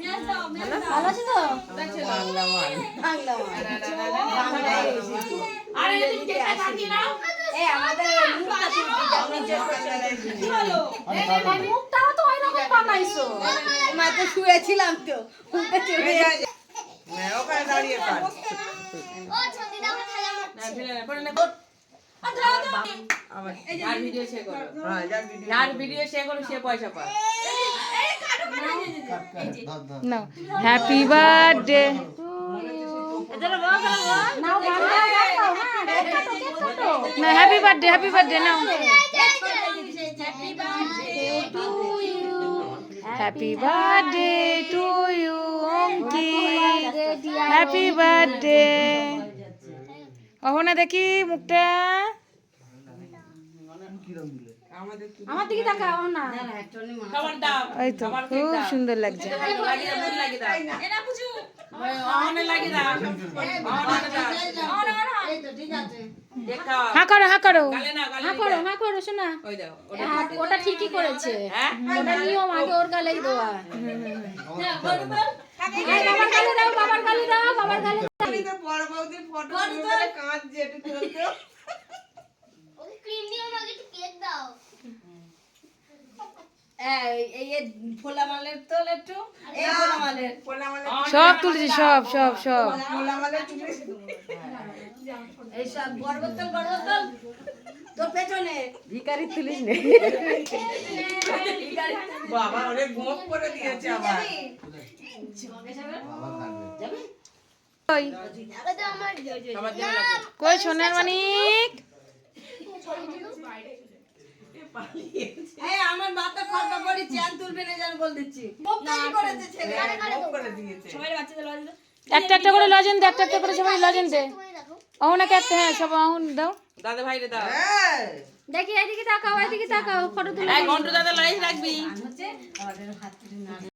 ভালো আছে তো? বাংলা মাল। বাংলা মাল। বাংলায় এসেছি। আরে যদি কেটে থাকি না এই আমাদের মুখটা চুলকে যাবে। এই মুখটাও তো ওইরকম বানাইছো। মাত্র শুয়েছিলাম তো। মুখটা চলে যাচ্ছে। ওখানে দাঁড়িয়ে কাট। না ঢেলে না পড়ে না আবার যার ভিডিও শেয়ার করো হ্যাঁ যার ভিডিও যার ভিডিও শেয়ার করো সে পয়সা পায় নাও হ্যাপি বার্থডে নাও বাংলা গাও হ্যাঁ কেক কাটো না হ্যাপি বার্থডে নাও happy birthday to you Anki happy birthday Ahana দেখি মুখটা আমার দিকে তাকাও না খাবার দাও এই তো খুব সুন্দর লাগছে লাগিয়ে দাও মুখ লাগিয়ে দাও এনা বুঝু অনে লাগিয়ে দাও এই তো ঠিক আছে। দেখাও হ্যাঁ করো গালে না গালে হ্যাঁ করো শোনা। ওই দাও ওটা ঠিকই করেছে। হ্যাঁ ওটা নিয়ম আগে ওর গালে দেওয়া। বাবার গালে দাও। আমি তো বড় বৌদির ফটো তুলে কাঁদছে একটু তুলতো এই ফোলা মালের তোল একটু। এই ফোলা মালের। পোলা মানে সব তুলেছি সব পোলা মানে চুলে এই সব বড় বোতল তোর পেছনে ভিখারি তুলিস নে বাবা অনেক গোপ করে দিয়েছে আবার কই খাবার দেবে না কই সোনার মানিক এই আমার মাথা ফাটা পড়ি চ্যান তুলবে না জান বল দিচ্ছি। বকতাই করেছে ছেলে। গোপ করে দিয়েছে একটা করে লজেন দে একটা করে সবাই লজেন দে অহনাকে একটা হ্যাঁ সব অহন দাও দাদা ভাইরে দাও হ্যাঁ দেখি এদিকে তাকাও ফটো তুলে। এই ঘন্টা দাদা লাইট রাখবি হচ্ছে আমাদের হাত